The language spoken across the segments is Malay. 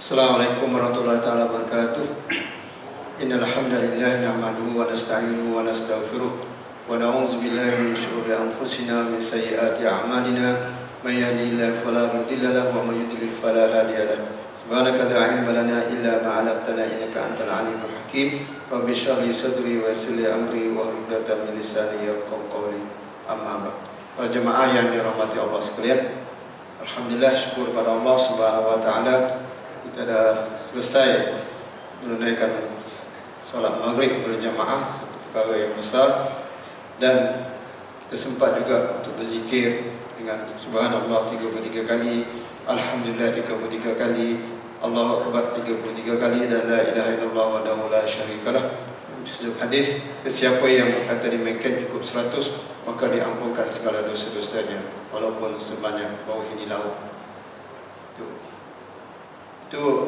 Assalamualaikum warahmatullahi taala wabarakatuh. Innal hamdalillah nahmaduhu wa nasta'inuhu wa nastaghfiruh wa na'udzu billahi min shururi anfusina wa min sayyiati a'malina. May yahdihillahu fala mudilla lahu wa may yudlil fala hadiya lahu. Subhanaka la 'ilma lana illa ma 'allamtana innaka antal 'alimul hakim. Rabbi shrah li sadri wa yassir li amri wahlul 'uqdatam min lisani yafqahu qawli. Amma ba'd. Para jemaah yang dirahmati Allah sekalian, alhamdulillah, syukur pada Allah Subhanahu wa taala, kita dah selesai menunaikan salat maghrib berjamaah, satu perkara yang besar, dan kita sempat juga untuk berzikir dengan subhanallah 33 kali, alhamdulillah 33 kali, Allahu akbar 33 kali, dan la ilaha illallah wahdahu la syarikalah. Dalam hadis, sesiapa yang berkata demikian cukup 100, maka diampunkan segala dosa-dosanya walaupun sebanyak bau di laut. Itu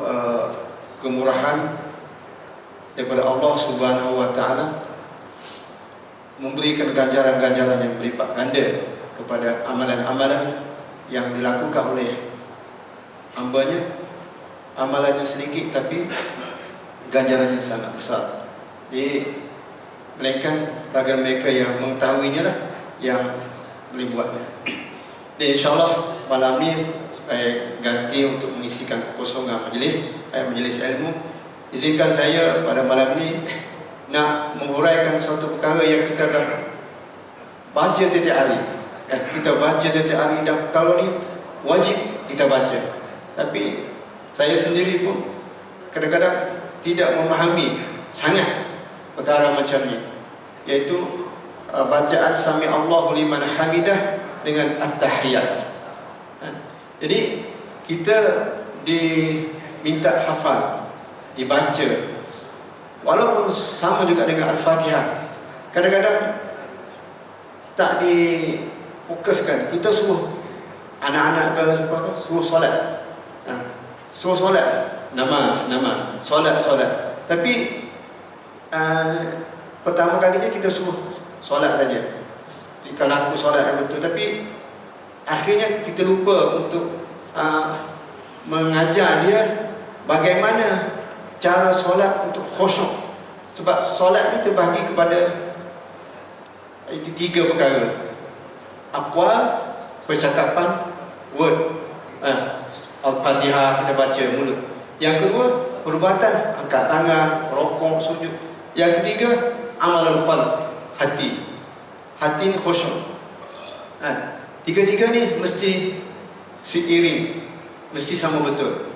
kemurahan daripada Allah Subhanahu wa taala, memberikan ganjaran-ganjaran yang berlipat ganda kepada amalan-amalan yang dilakukan oleh hambanya. Amalannya sedikit tapi ganjarannya sangat besar. Jadi melainkan bagi mereka yang mengetahuinya lah yang boleh buatnya. Dan insyaAllah malam ni supaya ganti untuk mengisikan kekosongan majlis ilmu, izinkan saya pada malam ni nak menghuraikan suatu perkara yang kita dah baca setiap hari. Kita baca setiap hari, dan kalau ni wajib kita baca. Tapi saya sendiri pun kadang-kadang tidak memahami sangat perkara macam ni, iaitu bacaan Sami Allahu liman hamidah dengan at-tahiyat. Jadi kita diminta hafal, dibaca, walaupun sama juga dengan Al-Fatihah. Kadang-kadang tak difokuskan. Kita suruh anak-anak suruh solat, suruh solat, namaz, solat. Tapi pertama kalinya kita suruh solat saja, jika laku solat yang betul. Tapi akhirnya kita lupa untuk mengajar dia bagaimana cara solat untuk khusyuk. Sebab solat ni terbahagi kepada tiga perkara: aqwal, percakapan, word. Al-Fatihah kita baca mulut. Yang kedua, perbuatan, angkat tangan, rokok, sujud. Yang ketiga, amalan qalb, hati. Hati ni khusyuk. Tiga-tiga ni mesti seiring, mesti sama betul.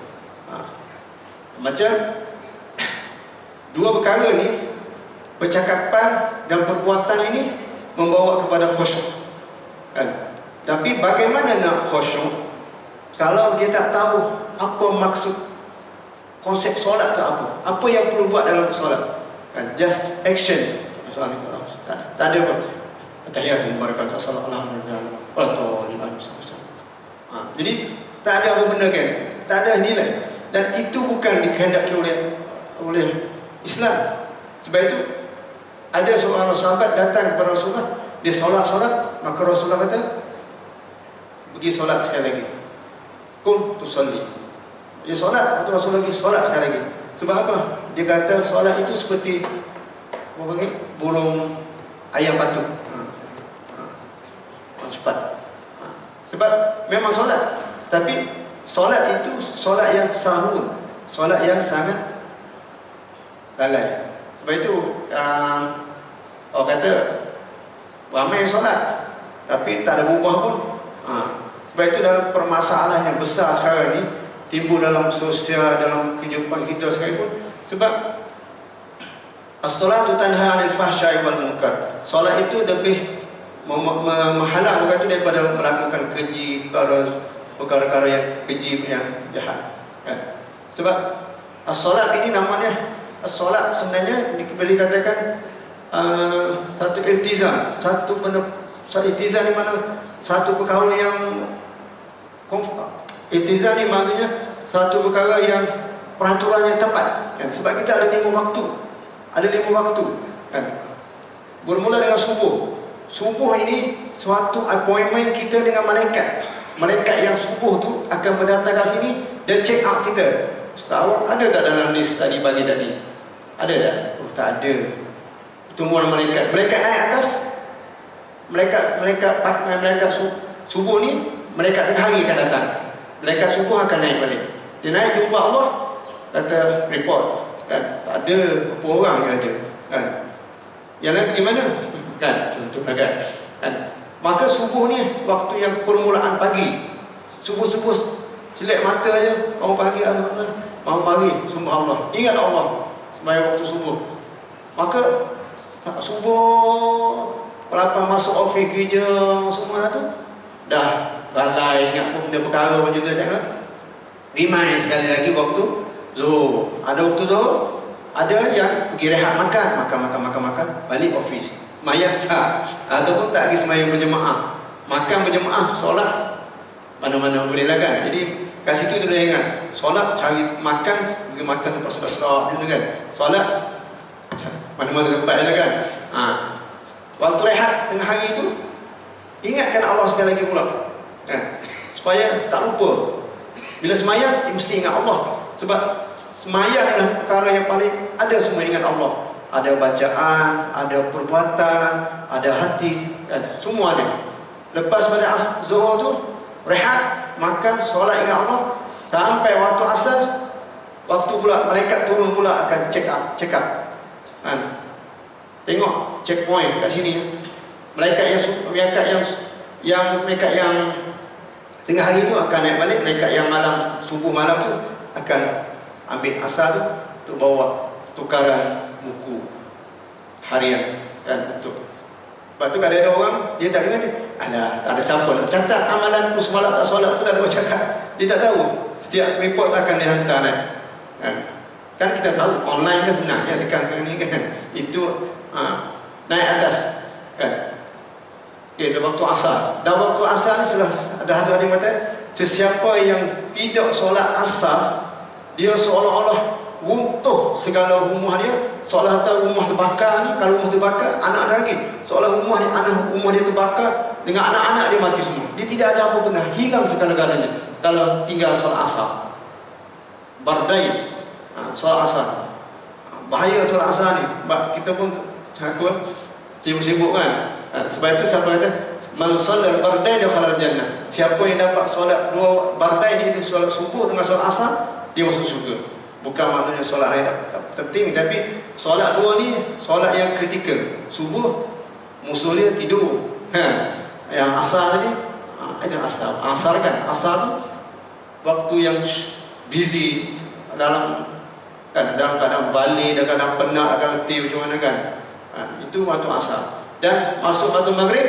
Macam dua perkara ni, percakapan dan perbuatan ini membawa kepada khusyuk. Tapi bagaimana nak khusyuk kalau dia tak tahu apa maksud konsep solat tu apa yang perlu buat dalam solat? Just action. Tak ada apa. Tahiyatul barakatuh, assalamualaikum warahmatullahi wabarakatuh. Jadi tak ada apa benda kan, tak ada nilai, dan itu bukan dikehendaki oleh Islam. Sebab itu ada seorang sahabat datang kepada Rasulullah, dia solat, maka Rasulullah kata, pergi solat sekali lagi. Kum tusalli. Dia solat, atau Rasulullah lagi solat sekali lagi. Sebab apa? Dia kata solat itu seperti burung ayam batu, cepat. Sebab memang solat, tapi solat itu solat yang sahun, solat yang sangat lalai. Sebab itu orang kata ramai solat tapi tak ada berubah pun. Sebab itu dalam permasalahan yang besar sekarang ni timbul dalam sosial, dalam kehidupan kita sekarang pun, sebab as-salatu tanha 'anil fahsya'i wal munkar. Solat itu lebih menghalang orang itu daripada melakukan keji, perkara-perkara yang keji, yang jahat. Sebab as-salat ini namanya as-salat sebenarnya boleh katakan satu iltizam, satu iltizam ni mana satu perkara yang iltizam ni maknanya satu perkara yang peraturan yang tepat. Sebab kita ada 5 waktu. Ada 5 waktu kan. Bermula dengan subuh. Subuh ini suatu appointment kita dengan malaikat. Malaikat yang subuh tu akan mendatang ke sini dan check out kita. Setahun ada tak dalam list tadi pagi tadi? Ada tak? Oh, tak ada. Pertemuan malaikat. Malaikat naik atas. Malaikat subuh ni, malaikat tengah hari akan datang. Malaikat subuh akan naik balik. Dia naik jumpa Allah, kata report kan, tak ada berapa orang yang ada kan. Yang lain pergi mana? Kan, contohnya kan. Maka subuh ni waktu yang permulaan pagi. Subuh-subuh celak mata aja, bangun pagi, bangun pagi, sembah Allah, ingat Allah sembahyang waktu subuh. Maka subuh kalau masuk ofis kerja semua tu dah balai ingat pun benda perkara macam tu jangan. Remind sekali lagi waktu zuhur. Ada waktu zuhur, ada yang pergi rehat makan, balik ofis. Semayang tak, ataupun tak pergi semayang berjemaah, makan berjemaah, solat mana-mana boleh lah kan. Jadi kat situ tu dah ingat, solat cari makan, pergi makan tempat sedap-sedap macam tu kan. Solat mana-mana tempat je lah kan. Waktu rehat tengah hari tu, ingatkan Allah sekali lagi pula kan? Supaya tak lupa. Bila semayang, mesti ingat Allah. Sebab semayang adalah perkara yang paling ada semua ingat Allah. Ada bacaan, ada perbuatan, ada hati, kan? Semua ada. Lepas pada zuhur tu, rehat, makan, solat ingat Allah. Sampai waktu asar, waktu pula malaikat turun pula akan check up. Kan? Tengok checkpoint kat sini. Malaikat yang tengah hari tu akan naik balik. Malaikat yang malam, subuh malam tu akan ambil asar tu untuk bawa tukaran buku harian kan, untuk. Lepas tu kalau ada orang dia tak ingat, alah tak ada siapa nak catat amalanku semalam tak solat aku tak ada catat. Dia tak tahu. Setiap report akan dihantar kan kita tahu online kan senang ya, tekan sekarang ni kan. Itu naik atas kan. Okay, dah waktu asar. Dah waktu asar ni dah ada yang kata sesiapa yang tidak solat asar, dia seolah-olah runtuh segala rumah dia. Seolah kata rumah terbakar ni, kalau rumah terbakar, anak ada lagi, seolah rumah dia terbakar dengan anak-anak dia mati semua. Dia tidak ada apa pun, hilang segala-galanya kalau tinggal solat asar. Bardai, solat asar. Bahaya solat asar ni. Kita pun sibuk-sibuk kan. Sebab itu siapa kata man shallal bardai dakhala jannah. Siapa yang dapat solat dua bardai ni, itu solat subuh dengan solat asar, dia masuk syurga. Bukan maknanya solat lain tak penting, tapi solat dua ni solat yang kritikal. Subuh musuh dia tidur kan. Yang asar tadi ada asar kan. Asar tu waktu yang busy dalam keadaan balik, dalam keadaan penat, dalam letih macam mana kan. Itu waktu asar. Dan masuk waktu maghrib,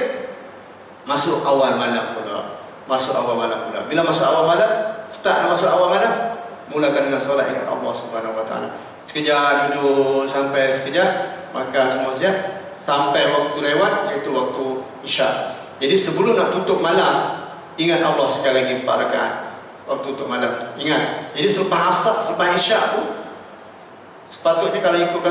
masuk awal malam pula. Bila masuk awal malam, start masuk awal malam, mulakan dengan solat ingat Allah Subhanahu Wa Taala. Sekejap duduk sampai sekejap, makan semua sekejap, sampai waktu lewat, iaitu waktu Isyak. Jadi sebelum nak tutup malam, ingat Allah sekali lagi 4 rakaat. Waktu tutup malam, ingat. Jadi selepas asar, selepas Isyak tu, sepatutnya kalau ikut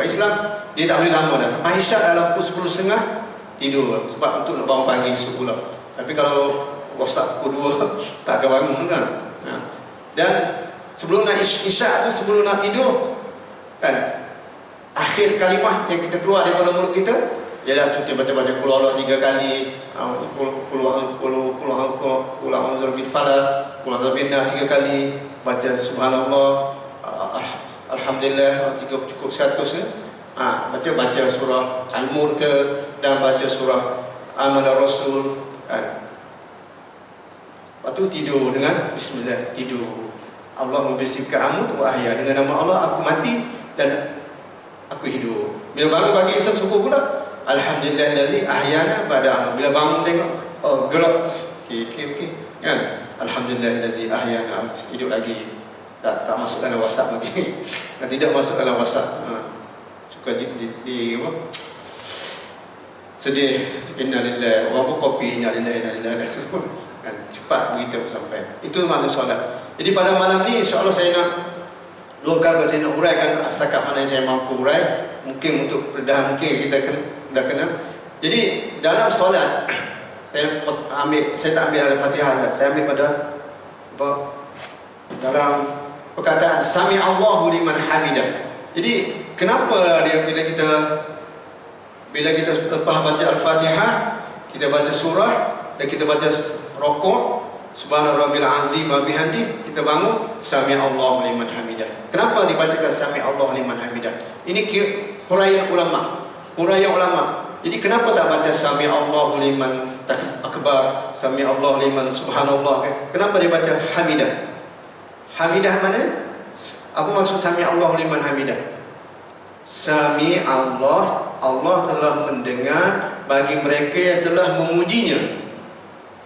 Islam, dia tak boleh lama dah. Lepas Isyak dalam pukul 10.30 tidur, sebab untuk nak bangun pagi esok pula. Tapi kalau WhatsApp pukul 2 tak akan bangun kan. Dan sebelum nak Isyak tu, sebelum nak tidur kan, akhir kalimah yang kita keluar daripada mulut kita ialah cuti baca qul Allah 3 kali, qul a'udzu birabbil falaq, qul a'udzu binnas 3 kali, baca subhanallah, alhamdulillah 3 cukup 100 ya. Baca surah Al-Mulk dan baca surah Amanah Rasul kan. Lepas tu tidur dengan bismillah, tidur. Allahumma bismika amut wa ahya, dengan nama Allah aku mati dan aku hidup. Bila bangun pagi esok subuh pula, alhamdulillahillazi ahyana ba'da. Bila bangun tengok gerak, okey kan, alhamdulillahillazi ahyana, hidup lagi. Tak masuk dalam WhatsApp lagi. Tidak masuk dalam WhatsApp. Suka di apa? Sedih, innalillahi wa kopi innalillahi wa inna kan, cepat begitu sampai. Itu makna solat. Jadi pada malam ni insya-Allah saya nak saya nak uraikan setakat mana yang saya mampu urai. Mungkin untuk perdahan mungkin kita dah kena. Jadi dalam solat saya tak ambil Al-Fatihah, saya ambil pada apa, dalam perkataan Sami Allahu liman hamidah. Jadi kenapa dia bila kita lepas baca Al-Fatihah, kita baca surah dan kita baca rukuk, Subhana rabbil azim wa bihamdi, kita bangun Sami Allahu liman hamidah. Kenapa dibacakan Sami Allahu liman hamidah? Ini huraian ulama. Jadi kenapa tak baca Sami Allahu liman akbar, Sami Allahu liman subhanallah? Kenapa dibaca hamidah? Hamidah mana? Apa maksud Sami Allahu liman hamidah? Sami Allah, Allah telah mendengar bagi mereka yang telah memujinya.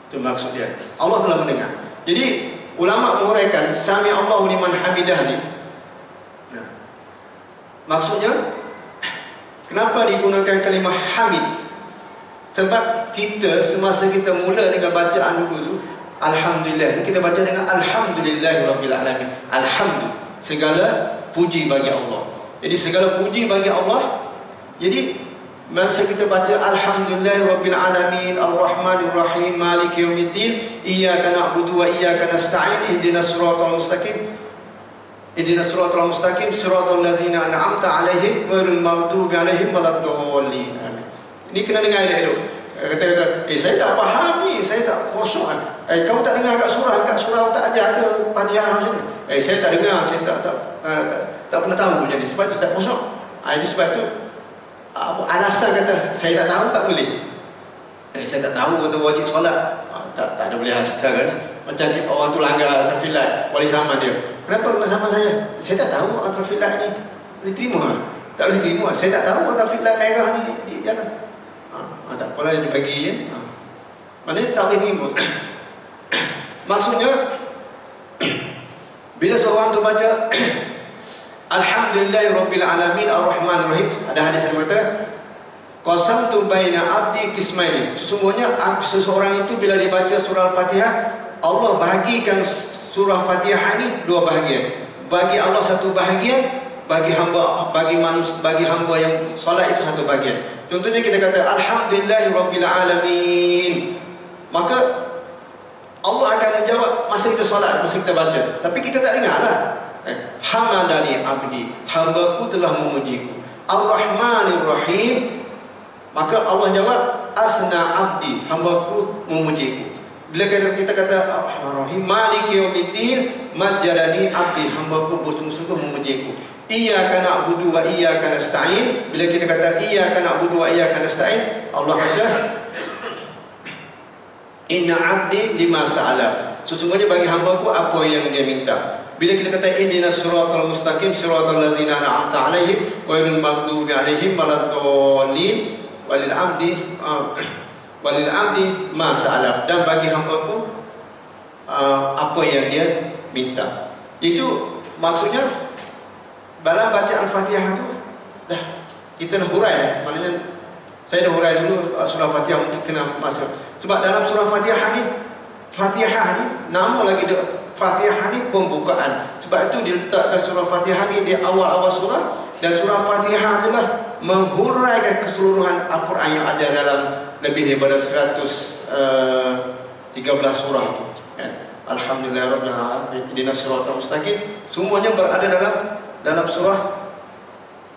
Itu maksud dia. Allah telah mendengar. Jadi ulama menguraikan Sami Allahu liman hamidah ni. Nah, maksudnya kenapa digunakan kalimah hamid? Sebab kita semasa kita mula dengan bacaan dulu tu, alhamdulillah, kita baca dengan alhamdulillahirabbil alamin. Alhamdulillah, segala puji bagi Allah. Jadi segala puji bagi Allah. Jadi masa kita baca alhamdulillahirabbil alamin arrahmanir rahim maliki yaumiddin iyyaka na'budu wa iyyaka nasta'in ihdinas siratal mustaqim siratal ladzina an'amta 'alaihim ghairil maghdubi 'alaihim waladdallin. Amin. Ini kena dengar elok-elok. Kata-kata, saya tak faham ni, saya tak khusyuk. Kamu tak dengar kat surah tak ajar ke Fatihah macam ni? Saya tak dengar, saya tak pernah tahu macam ni. Sebab tu saya tak khusyuk. Jadi sebab tu alasan kata saya tak tahu tak boleh. Saya tak tahu kata wajib solat. Tak ada boleh sekarang. Macam orang tu langgar atrafilat, wali sama dia. Kenapa wali sama saya? Saya tak tahu atrafilat ni boleh terima. Tak boleh terima. Saya tak tahu atrafilat merah ni di jalan. Tak apalah dia bagi ya. Maknanya tak boleh terima. Maksudnya bila seorang tu baca alhamdulillahirabbil alamin arrahmanir rahim, ada hadis yang kata qasamtu baina abdi qismaini. Sesungguhnya seseorang itu bila dibaca surah Al-Fatihah, Allah bahagikan surah Fatihah ini dua bahagian. Bagi Allah satu bahagian, bagi hamba yang solat itu satu bahagian. Contohnya kita kata alhamdulillahirabbil alamin, maka Allah akan menjawab masa kita solat, masa kita baca. Tapi kita tak dengarlah. Hamadani abdi, hambaku telah memujiku. Ar-Rahmanir Rahim, maka Allah jawab asna abdi, hambaku memujiku. Bila kita kata Ar-Rahmanir Rahim, Maliki yaumiddin, majjalani abdi, hambaku bersungguh-sungguh memujiku. Iyyaka na'budu wa iyyaka nasta'in. Bila kita kata iyyaka na'budu wa iyyaka nasta'in, Allah kata inna abdi lima sa'ala, sesungguhnya bagi hambaku apa yang dia minta. Bila kita kata ihdinas siratal mustaqim siratal ladzina an'amta 'alaihim ghairil maghdubi 'alaihim waladdallin, walil abdi ma sa'ala, dan bagi hambaku apa yang dia minta. Itu maksudnya dalam baca Al-Fatihah tu dah kita dah hurai dah. Maknanya saya dah hurai dulu surah Fatihah, mungkin kena masuk. Sebab dalam surah Fatihah ni nama lagi dia Fatihah ni pembukaan. Sebab itu diletakkan surah Fatihah ni di awal-awal surah, dan surah Fatihah adalah menghuraikan keseluruhan Al-Quran yang ada dalam lebih daripada 113 surah itu. Alhamdulillah rabbil alamin ihdinas siratal mustaqim, semuanya berada dalam surah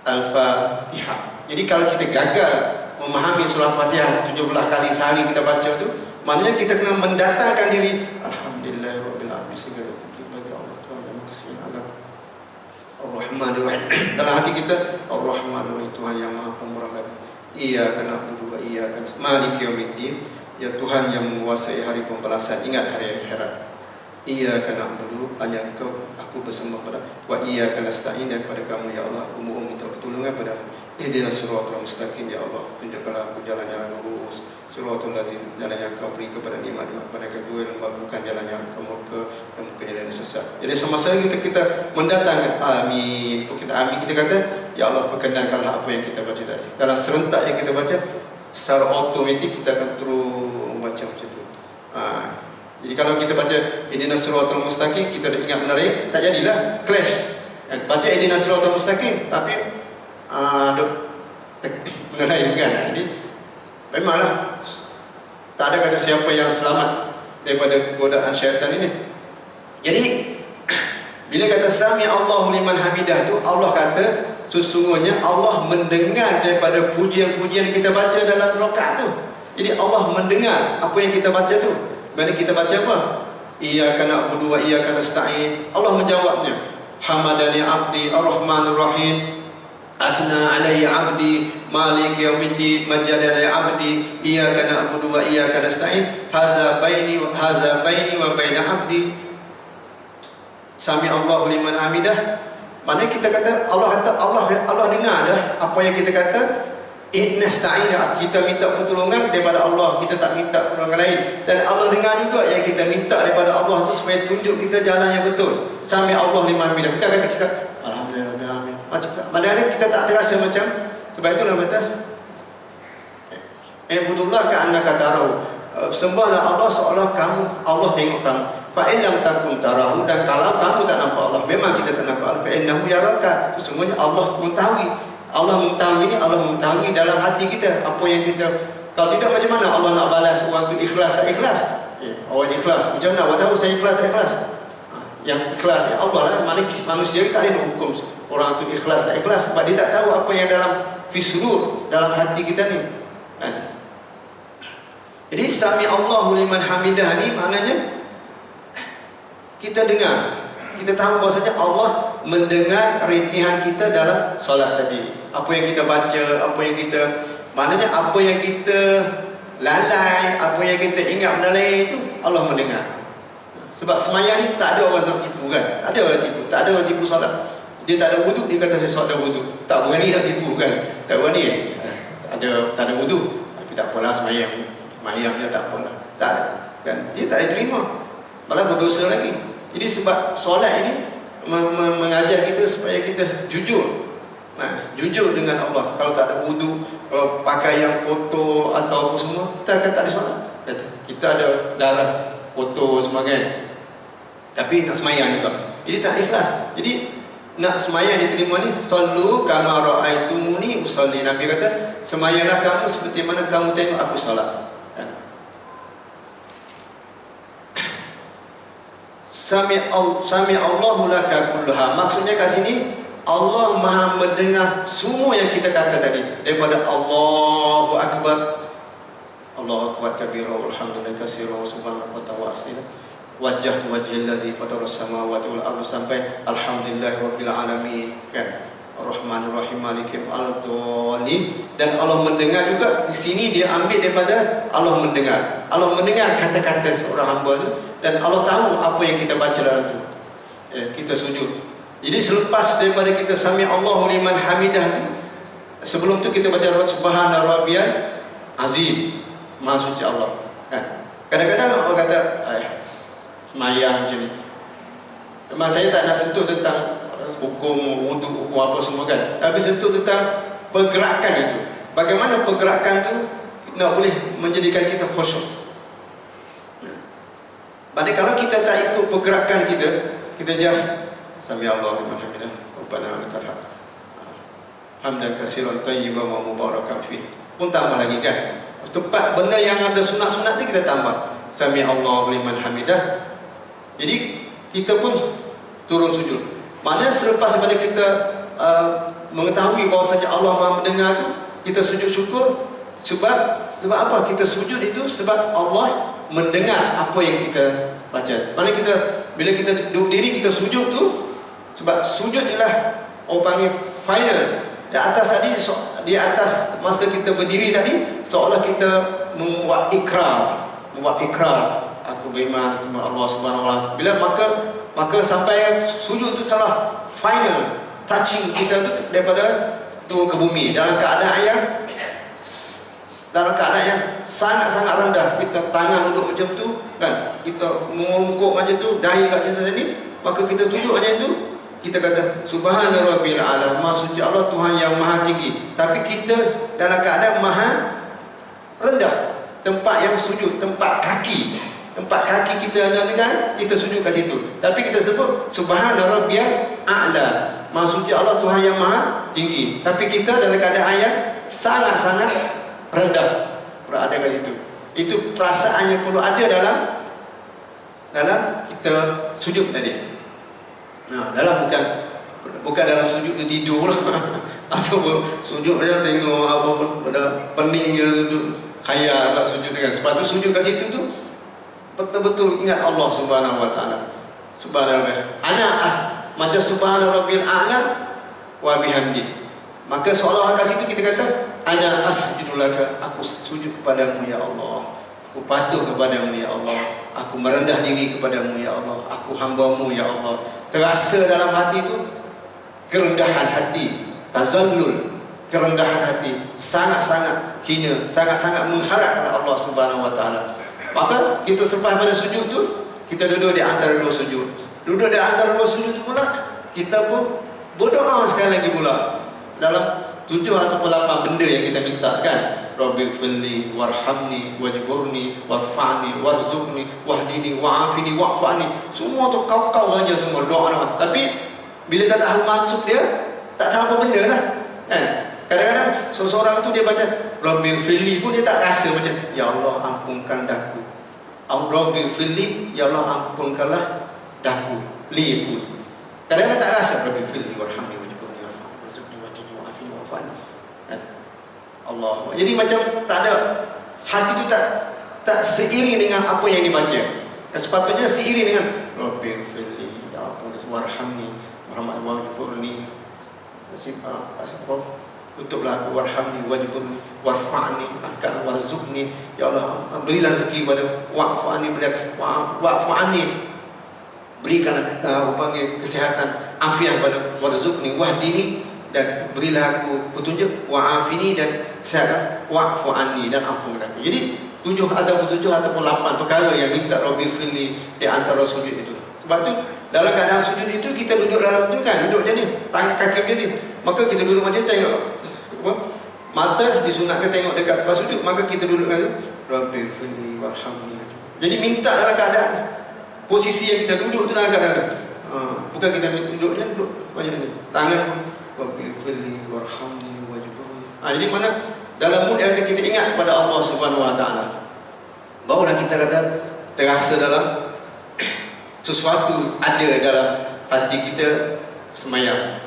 Al-Fatihah. Jadi kalau kita gagal memahami surah Fatihah 17 kali sehari kita baca tu, maknanya kita kena mendatangkan diri alhamdulillahirabbil alamin, segala puji bagi Allah Tuhan yang Maha Alam. Ar-Rahmanir Rahim, dalam hati kita Ar-Rahmanir Rahim, Tuhan yang Maha Pemurah bagi. Iyyaka na'budu wa iyyaka nasta'in maliki yaumiddin, ya Tuhan yang menguasai hari pembalasan, ingat hari akhirat. Iyyaka na'budu, hanya Engkau aku bersembah pada, wa iyyaka nasta'in, dan pada Kamu ya Allah aku mohon minta pertolongan padamu. Ihdinas siratal mustaqim, ya Allah tunjukkanlah aku jalan yang lurus. Siratal ladzina, jalan yang Kau beri kepada nikmat-nikmat mereka juga, bukan jalan yang Kau murka dan bukan jalan yang sesat. Jadi semasa kita mendatangkan amin, kita amin, kita kata ya Allah perkenankanlah apa yang kita baca tadi. Dalam serentak yang kita baca, secara automatik kita akan terus baca macam tu. Jadi kalau kita baca ihdinas siratal mustaqim, kita dah ingat menarik, tak jadilah clash. Baca ihdinas siratal mustaqim tapi menarik kan. Jadi memanglah tak ada kata siapa yang selamat daripada godaan syaitan ini. Jadi Bila kata sami Allahu liman hamidah tu, Allah kata sesungguhnya Allah mendengar daripada pujian-pujian kita baca dalam rakaat tu. Jadi Allah mendengar apa yang kita baca tu. Bila kita baca apa? Iyyaka na'budu wa iyyaka nasta'in. Allah menjawabnya. Hamadani abdi ar-rahmanur rahim. Asna alayya abdi malik yaumiddin majadani abdi iyyaka na'budu wa iyyaka nasta'in. Hadza baini wa baina abdi. Sami Allahu liman hamidah. Mana kita kata Allah dengar dah apa yang kita kata. Nasta'in, kita minta pertolongan daripada Allah, kita tak minta pertolongan lain. Dan Allah dengar juga yang kita minta daripada Allah tu supaya tunjuk kita jalan yang betul. Sami Allah liman hamidah. Bukan kata kita alhamdulillah macam mana kita tak terasa macam. Sebab itu Allah kata ibudullah ka'annaka tarahu. Sembahlah Allah seolah Allah tengok kamu. Fa in lam takun tarahu, dan kalau kamu tak nampak Allah, memang kita tak nampak Allah, fa innahu yaraka. Sesungguhnya Allah mengetahui. Allah mengetahui ini, Allah mengetahui dalam hati kita apa yang kita. Kalau tidak, macam mana Allah nak balas orang tu ikhlas tak ikhlas? Orang ikhlas macam mana awak tahu saya ikhlas tak ikhlas? Yang ikhlas ya Allah lah. Manusia tak boleh menghukum orang tu ikhlas tak ikhlas, sebab dia tak tahu apa yang dalam fisur, dalam hati kita ni kan? Jadi sami Allahu liman hamidah ni maknanya kita dengar, kita tahu bahasanya Allah mendengar rintihan kita dalam solat tadi. Apa yang kita baca, apa yang kita, maknanya apa yang kita lalai, apa yang kita ingat benda lain itu Allah mendengar. Sebab semayang ni tak ada orang nak tipu kan? Tak ada orang tipu, tak ada orang tipu solat. Dia tak ada wuduk, dia kata saya solat ada wuduk. Tak berani nak tipu kan? Tak berani tak ada wuduk, tapi tak apalah semayangnya tak apalah. Tak ada kan? Dia tak diterima, malah berdosa lagi. Jadi sebab solat ini mengajar kita supaya kita jujur. Jujur dengan Allah. Kalau tak ada wudu, kalau pakai yang kotor atau apa semua, kita akan tak ada solat. Kita ada darah kotor semua kan, tapi nak semayang juga. Jadi tak ikhlas. Jadi nak semayang diterima ni, sallu kama ra'aitumuni usalli. Nabi kata, semayanglah kamu seperti mana kamu tengok aku solat. Sami Allahu laka kulluha. Maksudnya kat sini Allah Maha mendengar semua yang kita kata tadi, daripada Allahu Akbar, Allahu Akbar kabira walhamdulillah katsira wa subhanallahi wa ta'ala wajjahtu wajhil ladzi fatara as-samawati wal ardi sampai alhamdulillahi rabbil alamin kan, Ar-Rahmanir Rahim Maliki yaumiddin. Dan Allah mendengar juga di sini, dia ambil daripada Allah mendengar. Allah mendengar kata-kata seorang hamba tu, dan Allah tahu apa yang kita baca dalam tu. Kita sujud. Jadi selepas daripada kita sami Allahu liman hamidah tu, sebelum tu kita baca subhana rabbiyal azim, maha suci Allah kan. Kadang-kadang orang kata semayang macam ni, memang saya tak nak sentuh tentang hukum wuduk, hukum apa semua kan, tapi sentuh tentang pergerakan itu. Bagaimana pergerakan tu nak boleh menjadikan kita khusyuk. Padahal kalau kita tak ikut pergerakan kita just sami Allahu liman hamidah rabbana wa lakal hamd hamdan katsiran tayyiban wa mubarakan fi, pun tambah lagi kan. Tempat benda yang ada sunat-sunat ni kita tambah sami Allahu liman hamidah. Jadi kita pun turun sujud. Mana selepas daripada kita mengetahui bahawasanya Allah Maha mendengar tu, kita sujud syukur. Sebab apa kita sujud itu? Sebab Allah mendengar apa yang kita baca. Mana kita, bila kita duduk diri kita sujud tu, sebab sujud ialah orang panggil final. Di atas masa kita berdiri tadi, seolah kita membuat ikrar, aku beriman kepada Allah Subhanahu wa taala. Bila maka sampai sujud itu salah final touching kita tu daripada turun ke bumi dalam keadaan yang sangat-sangat rendah. Kita tangan duduk macam tu kan, kita mengungkuk macam tu, dahi kat sini, maka kita tunjuk macam tu, kita kata subhana rabbil a'la, maha suci Allah, Tuhan yang maha tinggi. Tapi kita dalam keadaan maha rendah. Tempat yang sujud, tempat kaki kita dengan kita sujud kat situ. Tapi kita sebut subhana rabbil a'la, maha suci Allah, Tuhan yang maha tinggi. Tapi kita dalam keadaan yang sangat-sangat rendah berada kat situ. Itu perasaan yang perlu ada dalam kita sujud tadi. Nah, dalam bukan dalam sujud dia tidur lah atau sujud dia tengok apa pada pening dia duduk khayal lah sujud dengan. Sebab tu sujud kat situ tu betul-betul ingat Allah Subhanahu wa taala. Subhanallah. Macam subhana rabbil a'la wa bihamdi. Maka seolah kat situ kita kata ana asjudu laka, aku sujud kepadamu ya Allah. Aku patuh kepadamu ya Allah. Aku merendah diri kepadamu ya Allah. Aku hamba-Mu ya Allah. Terasa dalam hati itu kerendahan hati, tazallul, kerendahan hati, sangat-sangat hina, sangat-sangat mengharap kepada Allah Subhanahu wa taala. Maka kita selepas pada sujud tu, kita duduk di antara dua sujud. Duduk di antara dua sujud tu pula, kita pun berdoa sekali lagi pula dalam 7 atau 8 benda yang kita minta kan. Rabbighfirli warhamni wajburni warfa'ni warzuqni wahdini wa'afini wa'fani. Semua tu kau-kau saja semua doa. Tapi bila tak tahu maksud dia, tak tahu apa benda lah kan. Kadang-kadang seseorang tu dia baca Rabbighfirli pun dia tak rasa macam ya Allah ampunkan daku. Rabbighfirli, ya Allah ampunkanlah daku. Li pun kadang-kadang tak rasa Rabbighfirli warhamni wajburni warfa'ni warzuqni wahdini wa'afini wa'fani kan. Allah. Jadi macam tak ada, hati tu tak seiring dengan apa yang dibaca. Sepatutnya seiring dengan Rabbighfirli, ya ampun, warhamni wajburni, tutuplah aku, warhamni wajburni warfa'ni akan warzuqni, ya Allah berilah rezeki pada wa'fa'ni, wa'fa'ni, berikanlah kita panggil kesihatan, afiat pada warzuqni wahdini, dan berilah aku petunjuk, wa'afini, dan kesihatan, wa'fu anni, dan ampunkan aku. Jadi 7 ataupun 8 perkara yang minta Rabbighfirli di antara sujud itu. Sebab tu dalam keadaan sujud itu kita duduk dalam tu kan, duduk jadi tangan kaki jadi. Maka kita duduk macam tengok apa? Mata disunatkan tengok dekat pas sujud, maka kita duduk kan Rabbighfirli warhamni. Jadi minta dalam keadaan posisi yang kita duduk tu dalam keadaan bukan kita duduk je, duduk macam ni. Tangan pun Rabbighfirli warhamni wajburni. Jadi mana dalam mood yang kita ingat kepada Allah Subhanahu wa taala, barulah kita kata terasa dalam sesuatu ada dalam hati kita semayang.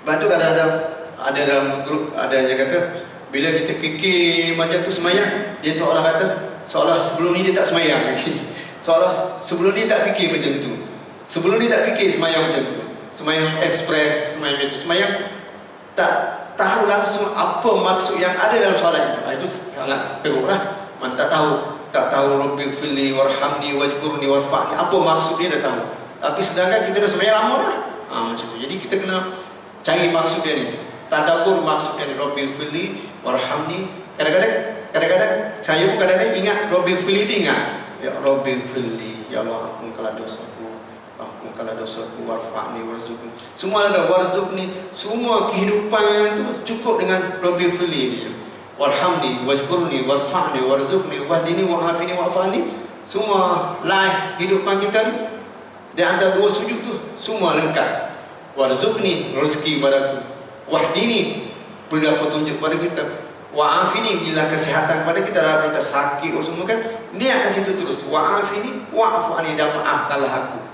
Sebab tu kadang-kadang ada dalam grup ada yang kata bila kita fikir macam tu semayang, dia seolah sebelum ni dia tak semayang lagi. Seolah sebelum ni tak fikir macam tu. Sebelum ni tak fikir semayang macam tu. Semayang ekspres, semayang itu, semayang tak tahu langsung apa maksud yang ada dalam solat itu. Itu sangat teruklah. Man tak tahu Rabbighfirli warhamni wajburni warfa'ni, apa maksud dia dah tahu. Tapi sedangkan kita dah semayang lama dah. Macam tu. Jadi kita kena cari maksud dia ni. Tadabbur maksud dia ni. Rabbighfirli warhamni. Kadang-kadang saya pun kadang-kadang ingat Rabbighfirli tu ingat. Ya Rabbighfirli, ya Allah ampunkanlah dosaku. Ampunkanlah dosaku, warfa'ni warzuqni. Semua ada warzuqni, semua kehidupan yang tu cukup dengan Rabbighfirli ni. Warhamni wajburni warfa'ni warzuqni wahdini wa'afini wa'fani. Semua life kehidupan kita ni di antara dua sujud tu semua lengkap. Warzuqni, rezeki padaku. Wahdini, berilah petunjuk pada kita. Wa'afini, bila kesihatan pada kita, dalam kita sakit semua kan, niat kat situ terus. Wa'afini wa'fani, dan maafkanlah aku.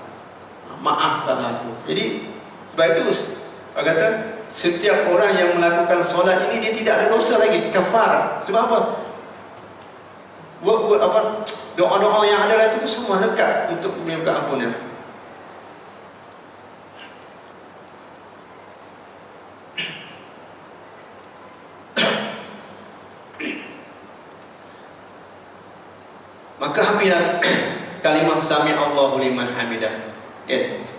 Maafkanlah aku. Jadi sebab itu kata setiap orang yang melakukan solat ini dia tidak ada dosa lagi, kafar. Sebab apa? Doa-doa yang ada itu semua lengkap untuk meminta ampunan. Maka ambillah kalimah sami Allahu liman hamidah.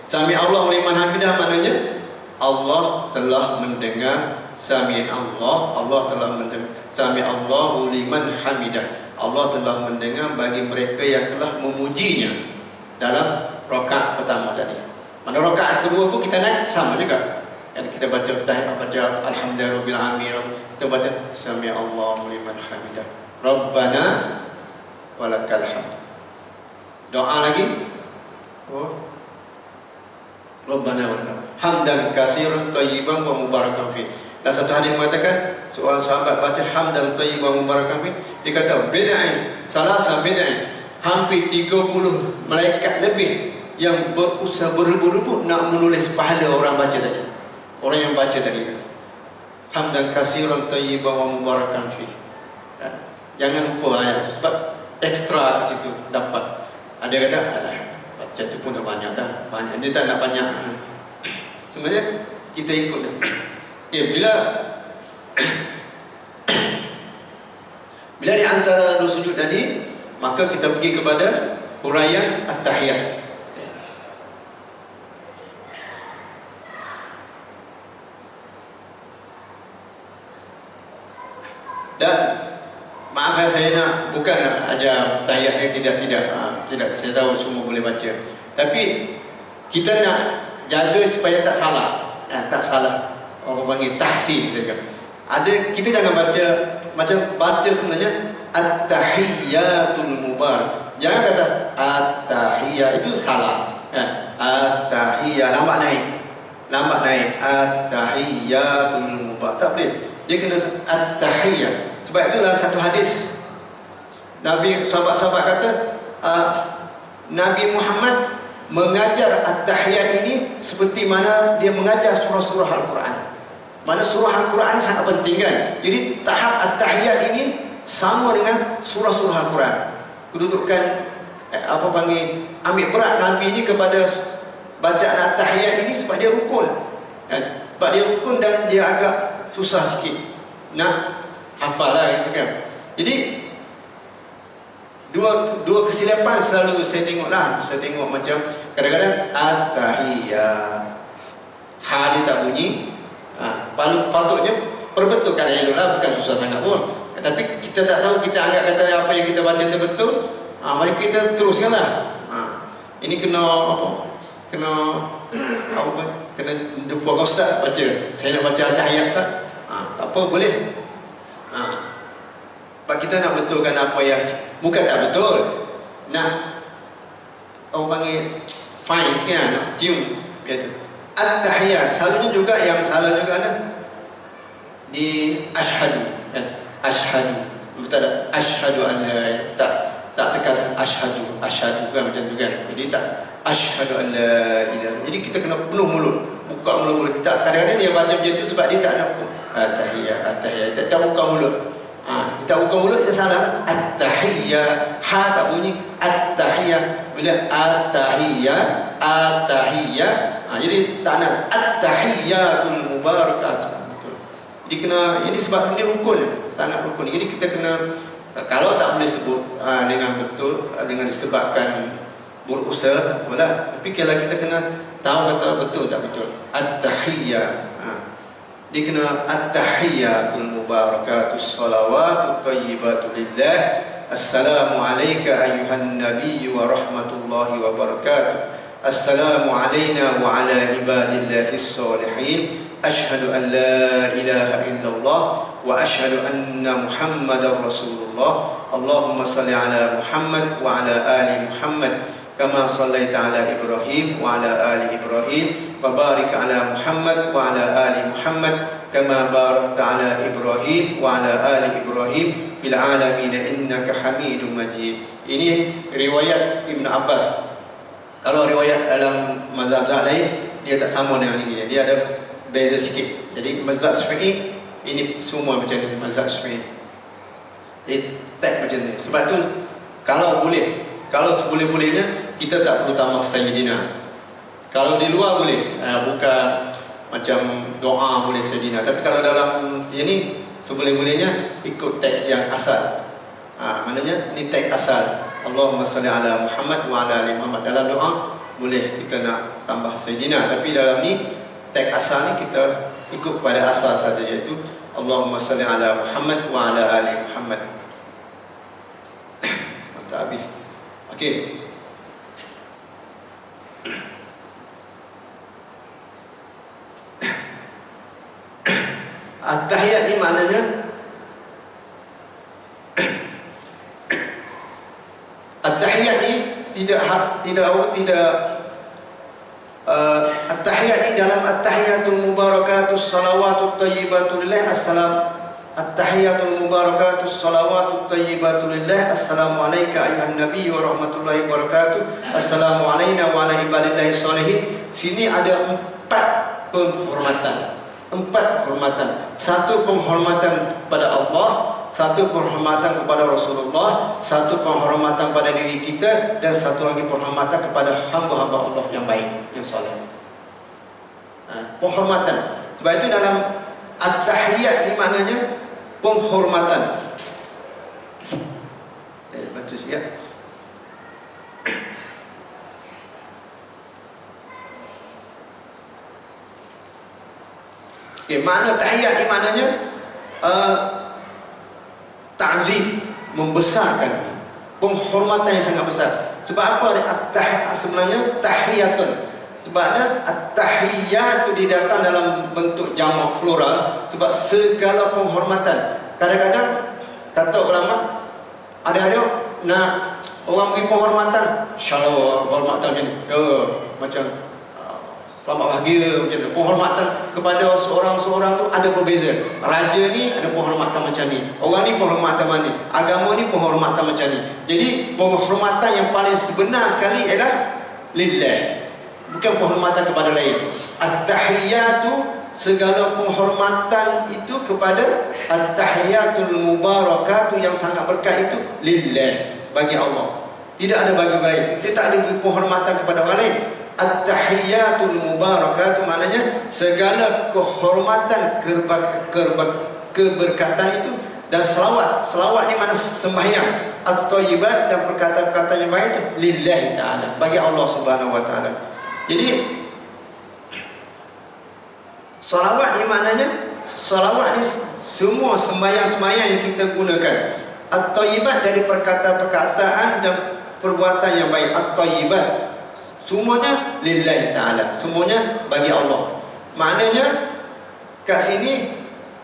Sami Allahu liman hamidah maknanya Allah telah mendengar. Sami Allah telah mendengar. Sami Allahu liman hamidah, Allah telah mendengar bagi mereka yang telah memujinya dalam rakaat pertama tadi. Pada rakaat kedua pun kita naik sama juga. Dan kita baca alhamdulillahirabbil alamin. Kita baca sami Allahu liman hamidah. Rabbana walakal hamd. Doa lagi. Rabbana walakal hamdan katsiran thayyiban wa mubarakan fi. Dan satu hadis mengatakan seorang sahabat baca hamdan thayyiban wa mubarakan fi, dia kata bid'ah salasa bid'ah, hampir 30 malaikat lebih yang berusaha berebut-rebut nak menulis pahala orang baca tadi. Orang yang baca tadi. Hamdan katsiran thayyiban wa mubarakan fi. Jangan lupa ayat itu sebab ekstra kat situ dapat. Ada kata alah baca tu pun dah banyak dah. Banyak dia tak nak banyak. Sebenarnya kita ikut. Bila di antara dua sujud tadi, maka kita pergi kepada huraian at-tahiyat. Dan maaf saya bukan nak ajar tahiyat ni, tidak. Saya tahu semua boleh baca. Tapi kita nak jaga supaya tak salah. Tak salah. Orang panggil tahsin saja. Kita jangan baca macam baca sebenarnya at-tahiyyatul mubarak. Jangan kata at-tahiyyah, itu salah. At-tahiyyah lambat naik. At-tahiyyatul mubarak. Tak boleh. Dia kena at-tahiyyah. Sebab itulah satu hadis Nabi, sahabat-sahabat kata Nabi Muhammad mengajar at-tahiyyat ini seperti mana dia mengajar surah-surah Al-Quran. Mana surah Al-Quran sangat penting kan. Jadi tahap at-tahiyyat ini sama dengan surah-surah Al-Quran. Kedudukan ambil berat Nabi ini kepada bacaan at-tahiyyat ini sebab dia rukun. Sebab dia rukun dan dia agak susah sikit nak hafal lah gitu kan. Jadi dua kesilapan selalu saya tengok macam kadang-kadang at-tahiyyah ha dia tak bunyi. Patutnya perbetulkan elok lah, bukan susah sangat pun. Tapi kita tak tahu, kita anggap kata apa yang kita baca itu betul. Mari kita teruskanlah. Ini kena jumpa ustaz baca. Saya nak baca at-tahiyyat ustaz. Tak apa, boleh. Sebab kita nak betulkan apa yang bukan tak betul. Nak orang panggil fine sikit, nak tune gitu. At-tahiyyat selalunya juga yang salah juga ada di asyhadu kan. Asyhadu. Kita ada asyhadu an la tak tekan asyhadu kan macam tu kan. Jadi tak asyhadu an la ilaha. Jadi kita kena penuh mulut, buka mulut. Kita kadang-kadang dia baca macam tu sebab dia tak nak at-tahiyyat tak buka mulut. Kita buka mulut dia salah. At-tahiyyat ha tak bunyi. At-tahiyyat bila at-tahiyyat jadi tak nak at-tahiyyatul mubarakah. Betul. Jadi kena, ini sebab ini rukun, sangat rukun. Jadi kita kena, kalau tak boleh sebut dengan betul, dengan disebabkan berusaha tak apalah. Tapi kalau kita kena tahu kata betul tak betul. At-tahiyyat. Dia kena at-tahiyyatul mubarakatus salawatut thayyibatu lillah. Assalamu alayka ayyuhan nabiy wa rahmatullahi wa barakatuh. Assalamu alayna wa ala ibadillahis salihin. Ashhadu an la ilaha illallah wa ashhadu anna Muhammadar Rasulullah. Allahumma salli ala Muhammad wa ala ali Muhammad kama sallaita ala Ibrahim wa ala ali Ibrahim wa barik ala Muhammad wa ala ali Muhammad kama barakta ala Ibrahim wa ala ali Ibrahim fil alamin innaka Hamidum Majid. Ini riwayat Ibn Abbas. Kalau riwayat dalam mazhab lain dia tak sama dengan ini, dia ada beza sikit. Jadi mazhab Syafi'i ini semua macam ni, mazhab Syafi'i tak macam ni. Sebab tu kalau seboleh-bolehnya kita tak perlu tambah sayyidina. Kalau di luar boleh buka macam doa boleh sayyidina. Tapi kalau dalam ini seboleh-bolehnya ikut teks yang asal. Maknanya ini teks asal. Allahumma salli ala Muhammad wa ala ali Muhammad. Dalam doa boleh kita nak tambah sayyidina, tapi dalam ni teks asal ni kita ikut pada asal saja, iaitu Allahumma salli ala Muhammad wa ala ali Muhammad. Tak habis. Okey. At-tahiyat ni maknanya at-tahiyat ni tidak at-tahiyat ni dalam at-tahiyatul mubarakatus salawatut thayyibatul lillah assalam At-tahiyatul mubarakatus salawatut thayyibatu lillah. Assalamu alayka ayuhan nabiy wa rahmatullahi wabarakatuh. Assalamu alayna wa ala ibadillahi sholihin. Sini ada 4 penghormatan. 4 penghormatan. Satu penghormatan pada Allah, satu penghormatan kepada Rasulullah, satu penghormatan pada diri kita, dan satu lagi penghormatan kepada hamba-hamba Allah yang baik, yang soleh. Penghormatan. Sebab itu dalam at-tahiyat ni maknanya penghormatan. Baca siap. Okay, makna tahiyat ni maknanya ta'zim, membesarkan, penghormatan yang sangat besar. Sebab apa sebenarnya tahiyatun? Sebabnya at-tahiyat itu didatang dalam bentuk jamak plural sebab segala penghormatan. Kadang-kadang kata ulama, ada nak orang beri penghormatan, shalom, penghormatan macam ni, macam selamat bahagia macam tu. Penghormatan kepada seorang-seorang tu ada berbeza. Raja ni ada penghormatan macam ni, orang ni penghormatan macam ni, agama ni penghormatan macam ni. Jadi penghormatan yang paling sebenar sekali ialah lillah, bukan penghormatan kepada lain. At-tahiyatu, segala penghormatan itu kepada at-tahiyatul mubarakatu, yang sangat berkat itu lillah, bagi Allah. Tidak ada bagi orang lain. Kita tak ada penghormatan kepada orang lain. At-tahiyatul mubarakatu maknanya segala kehormatan, keberkatan itu, dan selawat. Selawat ni makna sembahyang. At-thayyibat, dan perkataan-perkataan yang baik itu lillahi ta'ala, bagi Allah Subhanahu wa ta'ala. Jadi salawat ni maknanya, salawat ni semua sembahyang-sembahyang yang kita gunakan. At-thayyibat dari perkataan-perkataan dan perbuatan yang baik. At-thayyibat semuanya lillahi ta'ala, semuanya bagi Allah. Maknanya kat sini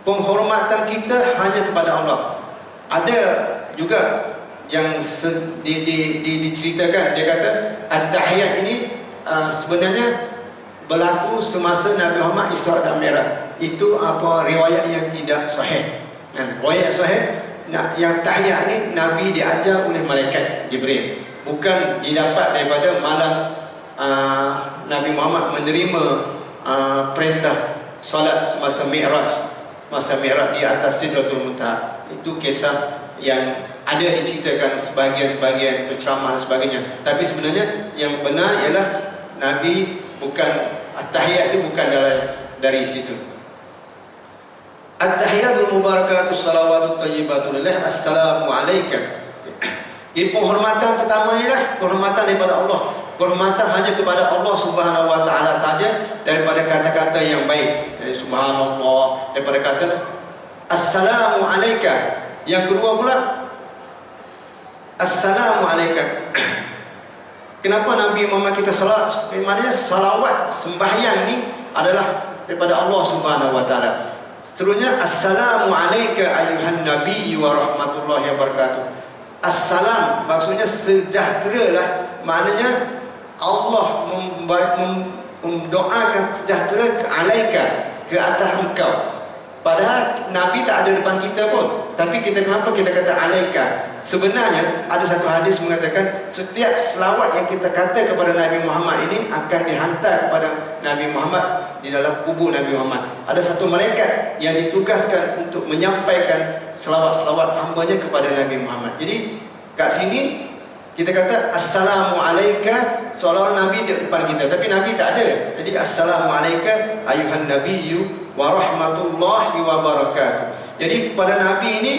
penghormatan kita hanya kepada Allah. Ada juga yang diceritakan, dia kata at-tahiyat ini sebenarnya berlaku semasa Nabi Muhammad Isra dan Mi'raj. Itu apa riwayat yang tidak sahih. Dan riwayat sahih yang tahiyat ni Nabi diajar oleh malaikat Jibril, bukan didapat daripada malam Nabi Muhammad menerima perintah solat semasa Mi'raj. Masa Mi'raj di atas Sidratul Muntaha. Itu kisah yang ada diceritakan sebahagian-sebahagian penceramah dan sebagainya. Tapi sebenarnya yang benar ialah Nabi bukan, at-tahiyat itu bukan dari situ. At-tahiyatul mubarakatus salawatut thayyibatu lillah. Assalamu alayka. Ini penghormatan pertama ialah penghormatan daripada Allah. Penghormatan hanya kepada Allah Subhanahu wa ta'ala saja, daripada kata-kata yang baik, dari subhanallah, daripada kata assalamu alayka. Yang kedua pula assalamu alayka. Kenapa Nabi Muhammad kita salat? Maknanya salawat, sembahyang ni adalah daripada Allah Subhanahu wa ta'ala. Seterusnya assalamu alayka ayuhan nabiy wa rahmatullahi wabarakatuh. Assalam maksudnya sejahtera lah. Maknanya Allah mendoakan sejahtera ke alaika, ke atas engkau. Padahal Nabi tak ada depan kita pun, tapi kenapa kita kata alaika? Sebenarnya ada satu hadis mengatakan setiap selawat yang kita kata kepada Nabi Muhammad ini akan dihantar kepada Nabi Muhammad di dalam kubur Nabi Muhammad. Ada satu malaikat yang ditugaskan untuk menyampaikan selawat-selawat hambanya kepada Nabi Muhammad. Jadi kat sini kita kata assalamu alayka, seolah Nabi di depan kita, tapi Nabi tak ada. Jadi assalamu alayka ayuhan nabiyyu wa rahmatullahi wabarakatuh. Jadi pada Nabi ini,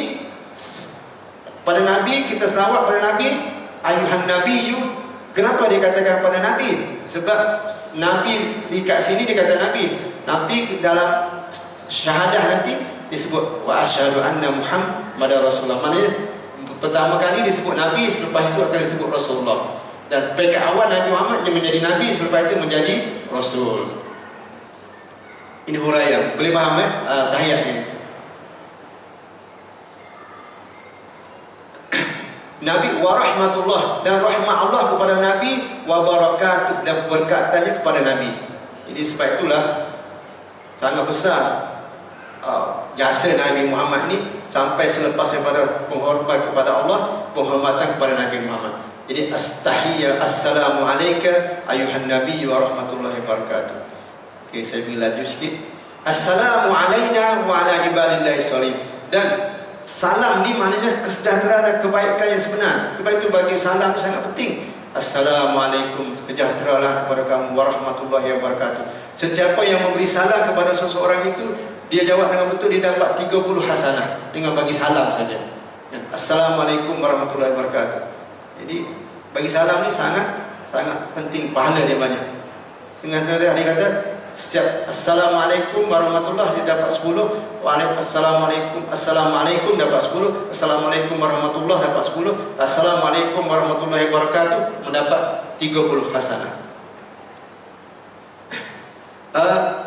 pada Nabi kita selawat pada Nabi ayuhan nabiyyu. Kenapa dia katakan pada Nabi? Sebab Nabi di kat sini dia kata Nabi. Nanti dalam syahadah nanti disebut wa asyhadu anna Muhammadar Rasulullah. Maknanya pertama kali disebut Nabi, selepas itu akan disebut Rasulullah. Dan peringkat awal Nabi Muhammad yang menjadi Nabi, selepas itu menjadi Rasul. Ini huraian. Boleh faham tahiyat ini? Nabi wa rahmatullah, dan rahmat Allah kepada Nabi, wa barakatuh, dan berkatnya kepada Nabi. Jadi sebab itulah sangat besar jasa Nabi Muhammad ni sampai selepas daripada penghormatan kepada Allah, penghormatan kepada Nabi Muhammad. Jadi astahiyya assalamu alayka ayuhan nabi wa rahmatullahi wabarakatuh. Okey, saya pergi laju sikit. Assalamu alayna wa ala ibadillahi sholihin. Dan salam ni maknanya kesejahteraan dan kebaikan yang sebenar. Sebab itu bagi salam sangat penting. Assalamualaikum, sejahteralah kepada kamu warahmatullahi wabarakatuh. Sesiapa yang memberi salam kepada seseorang itu, dia jawab dengan betul, dia dapat 30 hasanah dengan bagi salam saja. Assalamualaikum warahmatullahi wabarakatuh. Jadi bagi salam ni sangat penting, pahala dia banyak. Setengah ada kata setiap assalamualaikum warahmatullahi dia dapat 10, assalamualaikum dapat 10, assalamualaikum warahmatullahi dapat 10, assalamualaikum warahmatullahi wabarakatuh mendapat 30 hasanah.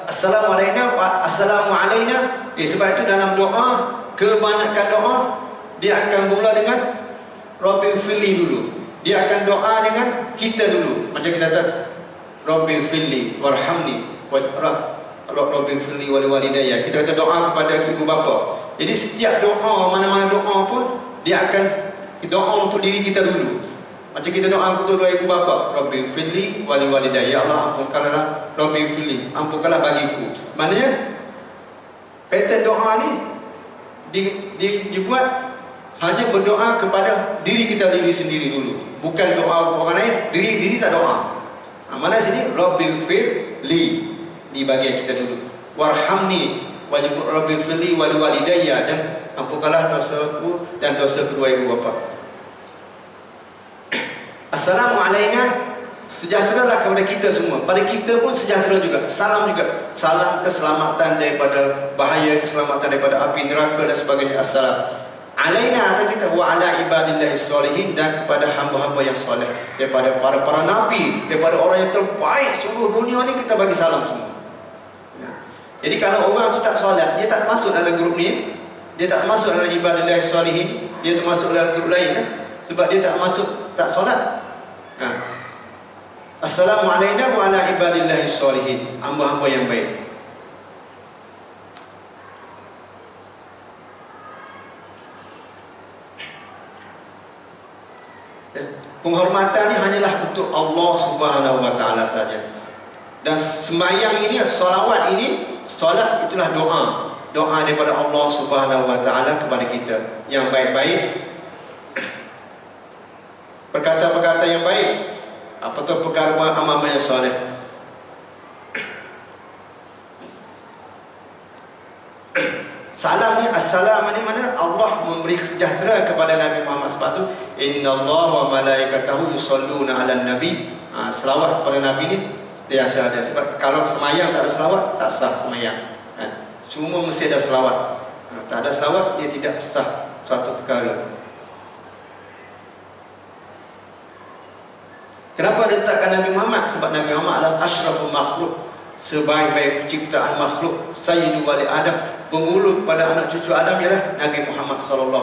Assalamu alayna. Sebab itu dalam doa, kebanyakan doa dia akan mula dengan Rabbi firli dulu. Dia akan doa dengan kita dulu. Macam kita kata Rabbi firli warhamni Rabbi firli wali walidayya. Kita kata doa kepada ibu bapa. Jadi setiap doa, mana-mana doa pun dia akan doa untuk diri kita dulu. Macam kita doa untuk dua ibu bapa, Rabbi firli wali walidayya, ya Allah ampunkanlah, Rabbi firli, ampunkanlah bagiku. Maknanya pattern doa ni dibuat hanya berdoa kepada diri kita sendiri dulu, bukan doa orang lain. Diri tak doa. Mana sini Rabbi firli, di bagian kita dulu. Warhamni wajib Rabbi firli wali walidayya, dan ampunkanlah dosaku dan dosa kedua ibu bapa. Assalamu alayna, sejahteralah kepada kita semua. Pada kita pun sejahtera juga. Salam juga. Salam keselamatan daripada bahaya, keselamatan daripada api neraka dan sebagainya. Assalam alayna atau kita wa ala ibadillahi sholihin, dan kepada hamba-hamba yang soleh, daripada para nabi, daripada orang yang terbaik seluruh dunia ni, kita bagi salam semua. Jadi kalau orang tu tak solat, dia tak masuk dalam grup ni, dia tak masuk dalam ibadillahi sholihin, dia termasuk dalam grup lain, sebab dia tak masuk, tak solat. Assalamu alayna wa ala ibadillahi sholihin, hamba-hamba yang baik. Penghormatan ini hanyalah untuk Allah Subhanahu wa taala saja. Dan sembahyang ini, solawat ini, solat itulah doa. Doa daripada Allah Subhanahu wa taala kepada kita yang baik-baik. Perkata-perkata yang baik, apakah perkara amal-amal yang soleh. Salam ni, assalam ni mana Allah memberi sejahtera kepada Nabi Muhammad. Sebab tu innallaha wa malaikatahu yusholluna 'alan nabi. Selawat kepada Nabi ni sentiasa ada. Sebab kalau semayang tak ada selawat, tak sah semayang. Semua mesti ada selawat. Tak ada selawat, dia tidak sah satu perkara. Kenapa letakkan Nabi Muhammad? Sebab Nabi Muhammad adalah asyraful makhluk, sebaik-baik penciptaan makhluk, sayyidu wali Adam, penghulu pada anak cucu Adam ialah Nabi Muhammad SAW.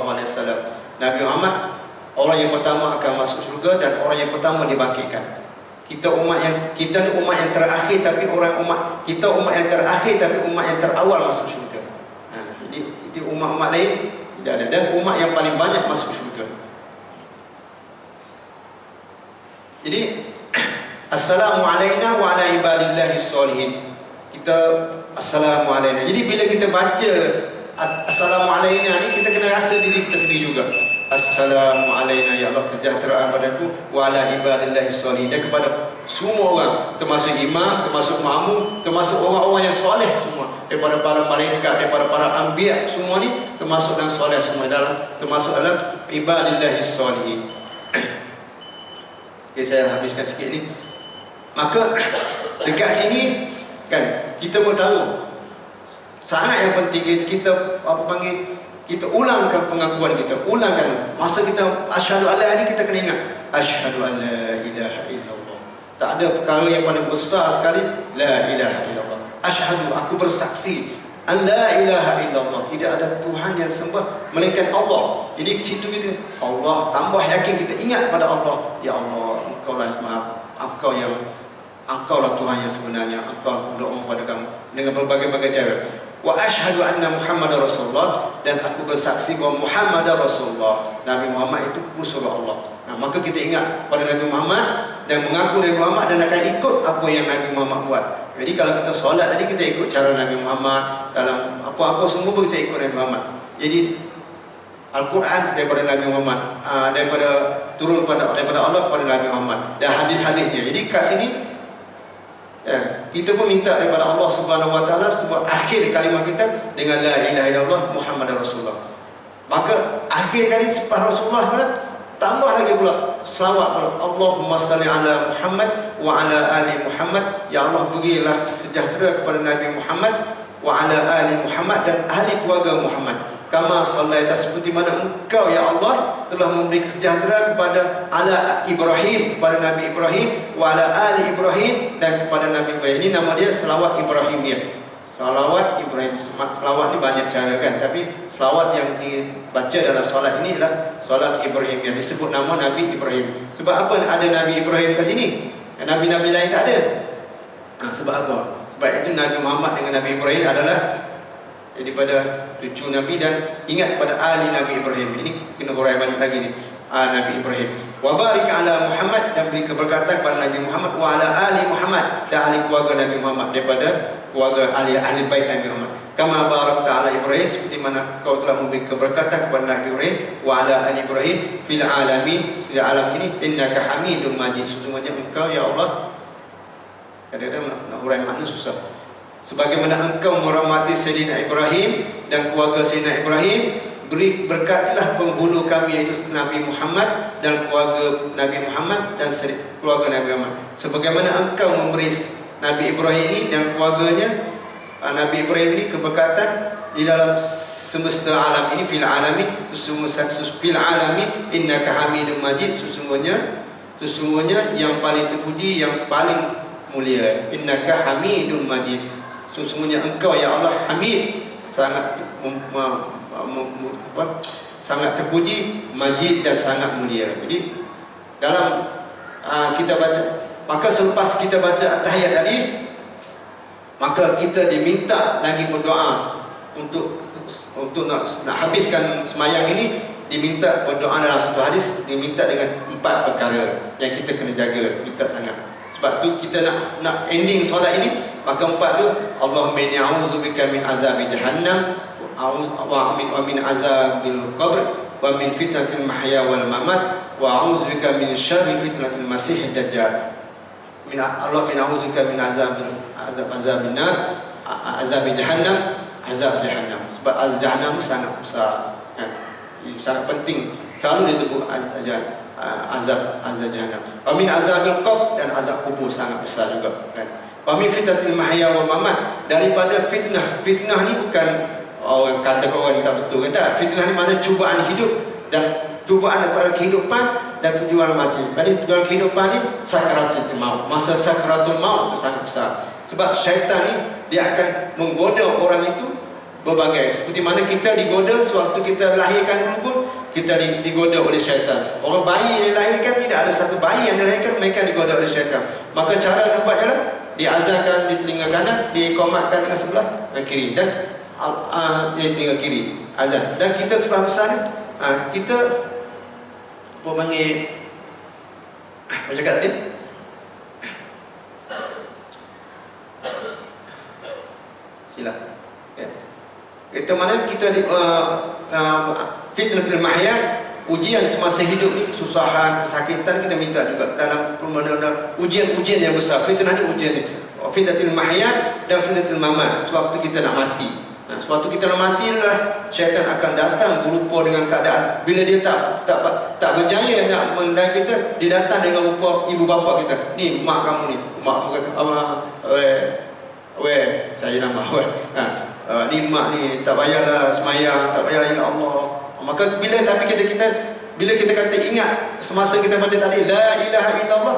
Nabi Muhammad orang yang pertama akan masuk syurga dan orang yang pertama dibangkitkan. Kita umat yang terakhir, tapi kita umat yang terakhir tapi umat yang terawal masuk syurga. Jadi umat-umat lain tidak ada, dan umat yang paling banyak masuk syurga. Jadi assalamu alayna wa ala ibadillahi sholihin. Kita assalamu alayna. Jadi bila kita baca assalamu alayna ni, kita kena rasa diri kita sendiri juga. Assalamu alayna, ya Allah kesejahteraan padaku, wa ala ibadillahi sholihin, dan kepada semua orang, termasuk imam, termasuk makmum, termasuk orang-orang yang soleh semua, daripada para malaikat, daripada para anbiya, semua ni termasuk dan soleh semua termasuk dalam ibadillahi sholihin. Okay, saya habiskan sikit ni. Maka dekat sini kan kita pun tahu sangat yang penting kita kita ulangkan pengakuan kita, ulangkan. Masa kita asyhadu alla ni, kita kena ingat asyhadu alla ilaha illallah. Tak ada perkara yang paling besar sekali, la ilaha illallah. Asyhadu, aku bersaksi, alla ilaha illallah, tidak ada Tuhan yang sembah melainkan Allah. Jadi situ kita Allah tambah yakin, kita ingat pada Allah, ya Allah, Engkaulah Maha, Engkaulah Tuhan yang sebenarnya, Engkau berdoa pada kamu dengan berbagai-bagai cara. wa asyhadu anna Muhammadar Rasulullah, dan aku bersaksi bahawa Muhammad Rasulullah, Nabi Muhammad itu Rasulullah Allah. Nah, maka kita ingat pada Nabi Muhammad dan mengaku Nabi Muhammad dan akan ikut apa yang Nabi Muhammad buat. Jadi kalau kita solat tadi kita ikut cara Nabi Muhammad, dalam apa-apa semua pun kita ikut Nabi Muhammad. Jadi Al-Quran daripada Nabi Muhammad, daripada turun daripada Allah kepada Nabi Muhammad, dan hadis-hadisnya. Jadi kat sini kita pun minta daripada Allah Subhanahu Wa Taala supaya akhir kalimah kita dengan la ilaha illallah Muhammadar Rasulullah. Maka akhir kali selepas Rasulullah tambah lagi pula selawat pula, Allahumma salli ala Muhammad wa ala ali Muhammad. Ya Allah, berilah sejahtera kepada Nabi Muhammad wa ala ali Muhammad, dan ahli keluarga Muhammad. Kama sallaita, seperti mana engkau ya Allah telah memberi sejahtera kepada ala Ibrahim, kepada Nabi Ibrahim, wa ala ali Ibrahim, dan kepada Nabi Ibrahim. Ini nama dia selawat Ibrahimiyah. Selawat Ibrahim. Selawat ni banyak cara kan, tapi selawat yang dibaca dalam solat ini adalah solat Ibrahim yang disebut nama Nabi Ibrahim. Sebab apa ada Nabi Ibrahim kat sini? Nabi-nabi lain tak ada. Sebab apa? Sebab itu Nabi Muhammad dengan Nabi Ibrahim adalah daripada cucu Nabi, dan ingat pada ahli Nabi Ibrahim. Ini kena huraian balik lagi ni, Nabi Ibrahim. Wa barik ala Muhammad, dan beri keberkatan kepada Nabi Muhammad, wa ala ali Muhammad, dan ahli keluarga Nabi Muhammad, daripada keluarga ahli bait Nabi Muhammad. Kama barakta ala Ibrahim, seperti mana kau telah memberi keberkatan kepada Nabi Ibrahim, wa ala ali Ibrahim fil alamin, di alam ini, innaka Hamidum Majid. Sesungguhnya engkau ya Allah, kadang-kadang nak huraian makna susah. Sebagaimana engkau merahmati Sayyidina Ibrahim dan keluarga Sayyidina Ibrahim, berkatilah penghulu kami, iaitu Nabi Muhammad dan keluarga Nabi Muhammad dan keluarga Nabi Muhammad. Sebagaimana engkau memberi Nabi Ibrahim ini dan keluarganya, Nabi Ibrahim ini, keberkatan di dalam semesta alam ini, fil alamin, fil alamin innaka Hamidum Majid. Sesungguhnya yang paling terpuji, yang paling mulia, innaka Hamidum Majid. Sesungguhnya engkau ya Allah Hamid, sangat sangat terpuji, Majid, dan sangat mulia. Jadi dalam kita baca, maka selepas kita baca at-tahiyat tadi, maka kita diminta lagi berdoa untuk nak habiskan semayang ini. Diminta berdoa dalam satu hadis, diminta dengan 4 perkara yang kita kena jaga, minta sangat. Sebab tu kita nak ending solat ini, maka 4 tu, Allahumma inni a'udzubika min azabi jahannam wa min azabil qabr wa min fitnatil mahya wal mamat wa a'udzubika min syarri fitnatil masih dajjal. Allah min a'udzubika min azabin nar, azabi jahannam, azab jahannam. Sebab azab jahannam sangat besar kan, sangat penting, selalu disebut azab jahannam. Wa min azabil qabr, dan azab kubur sangat besar juga kan. Wa min fitnatil mahya wal mamat, daripada fitnah. Fitnah ni bukan kata orang ni tak betul kata. Fitnah ni mana cubaan hidup, dan cubaan daripada kehidupan dan cubaan mati. Jadi dalam kehidupan ni sakaratul maut, masa sakaratul maut itu sangat besar. Sebab syaitan ni dia akan menggoda orang itu berbagai. Seperti mana kita digoda sewaktu kita lahirkan dulu pun, kita digoda oleh syaitan. Orang bayi yang dilahirkan, tidak ada satu bayi yang dilahirkan mereka digoda oleh syaitan. Maka cara nampak ialah diazankan di telinga kanan, diikomatkan dengan sebelah kiri, dan di telinga kiri azan. Dan kita sebelah besar ni, kita apa panggil, apa cakap tadi, silap ya. Itu mana kita fitnatul mahya, ujian semasa hidup ni, kesusahan, kesakitan, kita minta juga dalam ujian-ujian yang besar. Fitnah ni ujian ni, fitnatul mahya dan fitnatul mamat, sewaktu kita nak mati. Sewaktu kita nak mati adalah syaitan akan datang berupa dengan keadaan, bila dia tak berjaya nak mengenai kita, dia datang dengan rupa ibu bapa kita. Ni mak kamu ni, mak kamu kata, saya nama ni mak ni tak payahlah semayang, tak payahlah ingat Allah. Maka bila kita kata ingat semasa kita baca tadi la ilaha illallah,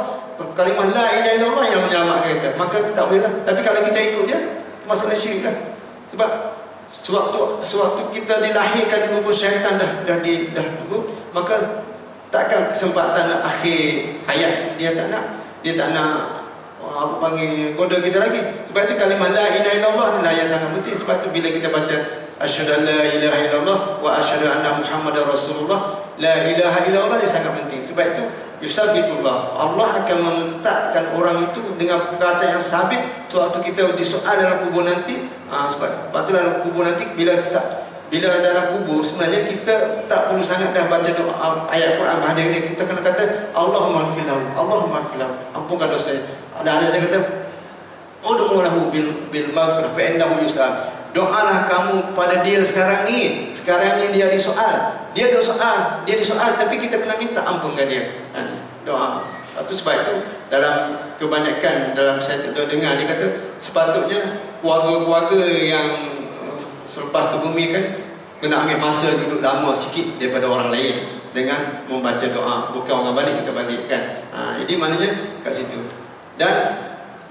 kalimah la ilaha illallah yang menyelamatkan kita, maka tak boleh lah. Tapi kalau kita ikut dia, masalah syirik lah. Sebab sewaktu kita dilahirkan dulu pun syaitan dah dulu, maka takkan kesempatan nak akhir hayat dia tak nak apa panggil goda kita lagi. Sebab itu kalimah la ilaha illallah adalah yang sangat penting. Sebab itu bila kita baca asyhadu an la ilaha illallah wa asyhadu anna muhammadar rasulullah, la ilaha illallah dia sangat penting. Sebab itu yusabbitullah, Allah akan meletakkan orang itu dengan perkataan yang sabit sewaktu kita disoal dalam kubur nanti. Sebab itu dalam kubur nanti bila dalam kubur sebenarnya kita tak perlu sangat dah baca doa ayat Quran bahagian ini. Kita kena kata Allahumma ighfir lahu, Allahumma ighfir lahu, ampunkan dosa saya. Ada saya kata ud'u lahu bil maghfirah fa innahu yus'al. Doalah kamu kepada dia sekarang ni. Sekarang ni dia disoal. Dia disoal tapi kita kena minta ampunkan dia. Doa. Itu sebab itu dalam kebanyakan dalam saya dengar dia kata sepatutnya keluarga-keluarga yang selepas tu bumi kan kena ambil masa duduk lama sikit daripada orang lain dengan membaca doa. Bukan orang balik kita balik kan. Jadi maknanya kat situ. Dan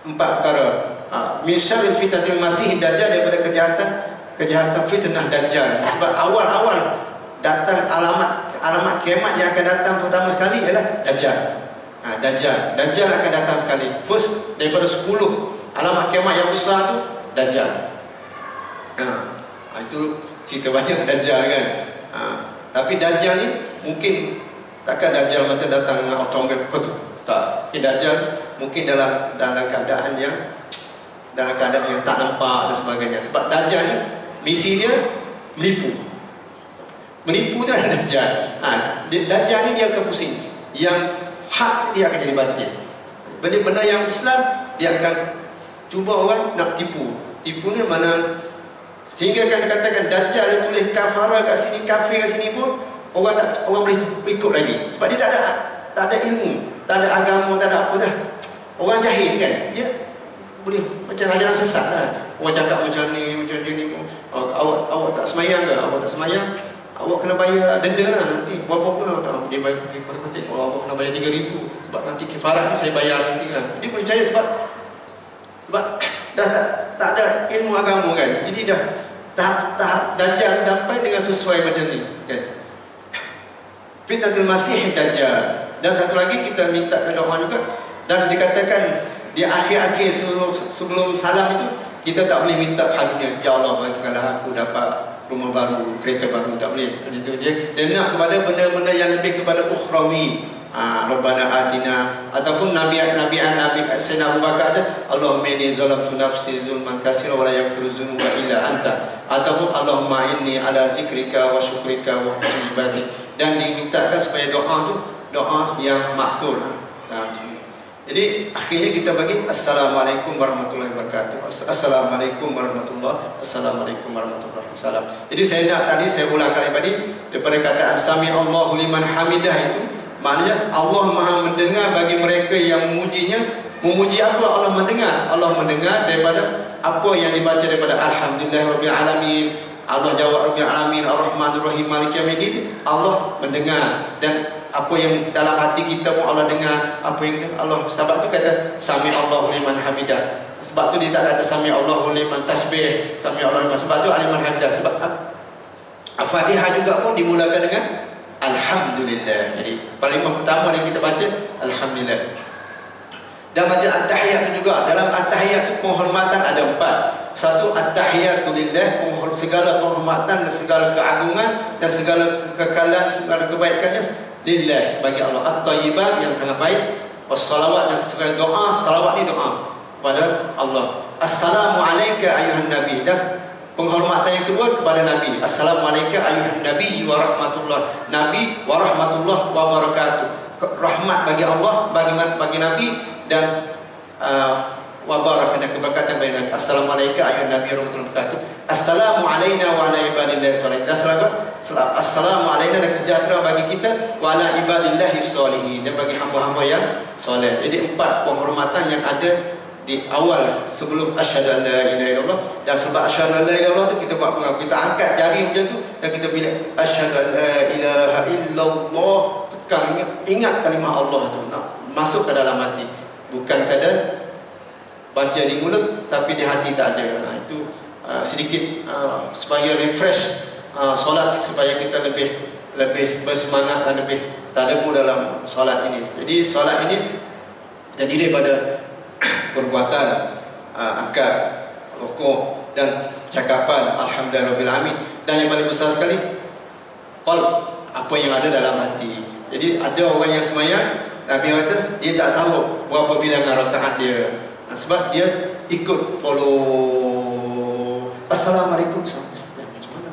4 perkara. Min syarril fitnatil masih dajjal, daripada kejahatan fitnah dajjal. Sebab awal-awal datang alamat kiamat yang akan datang pertama sekali ialah dajjal. Dajjal akan datang sekali. First daripada 10 alamat kiamat yang besar tu dajjal. Itu cerita banyak dajjal kan. Tapi dajjal ni mungkin takkan dajjal macam datang dengan otomatik tu. Tak. Dajjal mungkin dalam keadaan yang tak nampak dan sebagainya. Sebab dajjal ni misi dia menipu tu adalah dajjal. Dajjal ni dia akan pusing. Yang hak dia akan jadi batil. Benda-benda yang Islam dia akan cuba orang nak tipu ni mana sehingga akan dikatakan dajjal dia tulis kafara kat sini, kafir kat sini pun orang boleh ikut lagi. Sebab dia tak ada ilmu, tak ada agama, tak ada apa dah. Orang jahil kan, dia boleh macam ajaran sesat lah. Orang cakap macam ni pun. Awak tak semayang ke? Awak tak semayang, awak kena bayar denda lah nanti. Berapa pula tak? Dia bayar kepada masjid. Awak kena bayar 3,000 sebab nanti kifarat ni saya bayar nanti kan. Dia percaya sebab dah tak ada ilmu agama kan. Jadi dah tahap dajjal sampai dengan sesuai macam ni kan. Fitnatul masih dajjal. Dan satu lagi kita minta doa juga. Dan dikatakan di akhir-akhir sebelum salam itu kita tak boleh minta hal dunia. Ya Allah bagikanlah aku dapat rumah baru, kereta baru, tak boleh. Itu dia nak kepada benda-benda yang lebih kepada ukhrawi. Rabbana atina, ataupun Nabi Sayyidina Abu Bakar ada Allahumma inni zalamtu nafsi zulman katsiran wa la yaghfiru dzunuba illa anta, ataupun Allahumma inni ala zikrika wa syukrika wa husni ibadatik. Dan dimintakan supaya doa tu doa yang maksud. Jadi akhirnya kita bagi Assalamualaikum warahmatullahi wabarakatuh. Assalamualaikum warahmatullahi wabarakatuh. Assalamualaikum warahmatullahi wabarakatuh. Jadi saya ulang kali tadi daripada kataan Sami Allahu liman hamidah itu maknanya Allah Maha mendengar bagi mereka yang memujinya. Memuji apa Allah mendengar? Allah mendengar daripada apa yang dibaca daripada Alhamdulillahirabbil alamin. Allah jawab Rabbil alamin Ar-Rahmanir Rahim Maliki Yaumiddin. Allah mendengar dan apa yang dalam hati kita pun Allah dengar. Apa yang kita Allah, sebab tu kata Sami Allahu liman hamidah. Sebab tu dia tak kata Sami Allahu liman tasbih, Sami Allahu liman. Sebab tu liman hamidah. Sebab Al-Fatihah juga pun dimulakan dengan Alhamdulillah. Jadi paling pertama yang kita baca Alhamdulillah. Dan baca At-Tahiyat juga. Dalam At-Tahiyat tu penghormatan ada 4. Satu, At-Tahiyatu lillah, segala penghormatan dan segala keagungan dan segala kekekalan, segala kebaikannya lillah, bagi Allah. At-Thayyibat, yang sangat baik. Wassalawat, dan segala doa. Salawat ni doa kepada Allah. Assalamu alayka ayuhan Nabi. Dan penghormatan yang kedua kepada Nabi. Assalamu alayka ayuhan Nabi wa rahmatullah. Nabi wa rahmatullah wa barakatuh. Rahmat bagi Allah, bagi Nabi, dan wa barakah, dan keberkatan bagi Nabi. Assalamu alayka ayuhan Nabi wa rahmatullahi wa barakatuh. Assalamu alayna wa ala ibadillahi sholihin. Dan assalamu alayna, dan kesejahteraan bagi kita, wa ala ibadillahi sholihin, dan bagi hamba-hamba yang soleh. Jadi 4 penghormatan yang ada di awal sebelum asyhadu an la ilaha illallah. Dan sebab asyhadu an la ilaha illallah tu kita buat pengaku, kita angkat jari macam tu dan kita bila asyhadu an la ilaha illallah, tekan, ingat kalimah Allah tu, nak masuk ke dalam hati, bukan kada baca di mulut tapi di hati tak ada. Itu sedikit supaya refresh solat, supaya kita lebih bersemangat dan lebih tadabbur dalam solat ini. Jadi solat ini terdiri pada perbuatan akad, rokok dan cakapan alhamdulillahirabbil alamin. Dan yang paling besar sekali qalb, apa yang ada dalam hati. Jadi ada orang yang semayang, Nabi kata dia tak tahu berapa bilangan rakaat dia, sebab dia ikut follow assalamualaikum macam mana,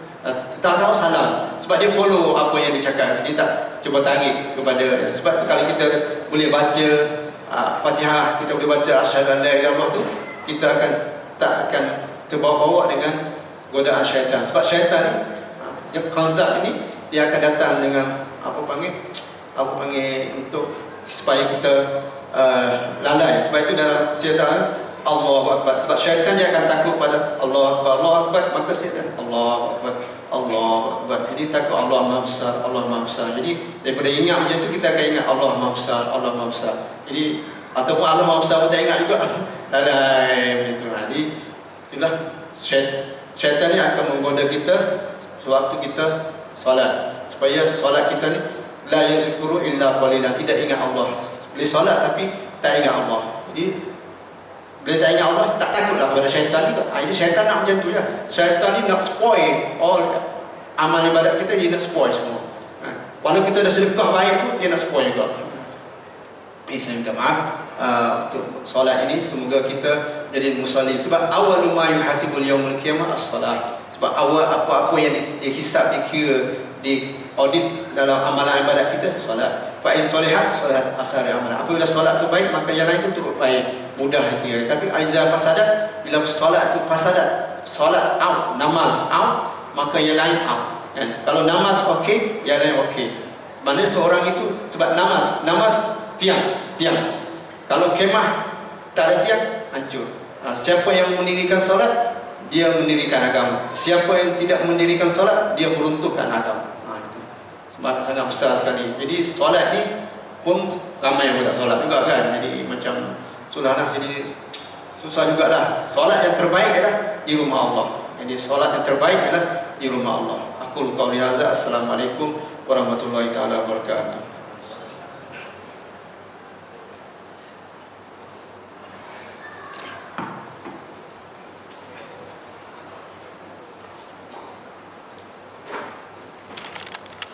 tak tahu salam, sebab dia follow apa yang dicakap, dia tak cuba tarik kepada. Sebab tu kalau kita boleh baca Fatihah, kita boleh baca asyhadu an la ilaha illallah tu, kita tak akan terbawa-bawa dengan godaan syaitan. Sebab syaitan ni, khanzab ini, dia akan datang dengan apa panggil untuk supaya kita lalai. Sebab itu dalam cerita Allahu Akbar, sebab syaitan dia akan takut pada Allahu Akbar, maka syaitan Allahu Akbar, Allahu Akbar. Jadi takut Allah Maha Besar, Allah Maha Besar. Jadi daripada ingat macam tu, kita akan ingat Allah Maha Besar, Allah Maha Besar. Jadi ataupun Allah Maha Besar pun tak ingat juga, lalai macam tu. Jadi itulah syaitan ni akan menggoda kita sewaktu kita solat, supaya solat kita ni la yazkuru illa qalilan, tidak ingat Allah. Boleh solat tapi tak ingat Allah. Jadi bila tak ingat Allah, tak takutlah kepada syaitan juga. Ini syaitan nak macam tu je. Syaitan ni nak spoil all amal ibadat kita, dia nak spoil semua. Walau kita dah sedekah baik pun, dia nak spoil juga. Saya minta maaf untuk solat ini, semoga kita jadi musalli. Sebab awal ma yuhasibul yaumul qiyamah as-salat. Sebab awal apa-apa yang dihisab, dikira, diaudit dalam amalan ibadat kita, solat. Fa in solihat solat asar amalan. Apabila solat tu baik, maka yang lain tu turut baik, mudah dikira. Tapi aiza fasadat, bila solat tu fasadat, solat out, namaz out, maka yang lain out. Kan? Kalau namaz okey, yang lain okey. Mana seorang itu, sebab namaz tiang. Kalau kemah tak ada tiang, hancur. Siapa yang mendirikan solat, dia mendirikan agama. Siapa yang tidak mendirikan solat, dia meruntuhkan agama. Itu sebab sangat besar sekali. Jadi solat ni pun ramai yang tak solat juga kan. Jadi macam sudahlah, jadi susah jugalah. Solat yang terbaik adalah di rumah Allah. Jadi solat yang terbaik adalah di rumah Allah. Aku qauli hadza. Assalamualaikum warahmatullahi taala wabarakatuh.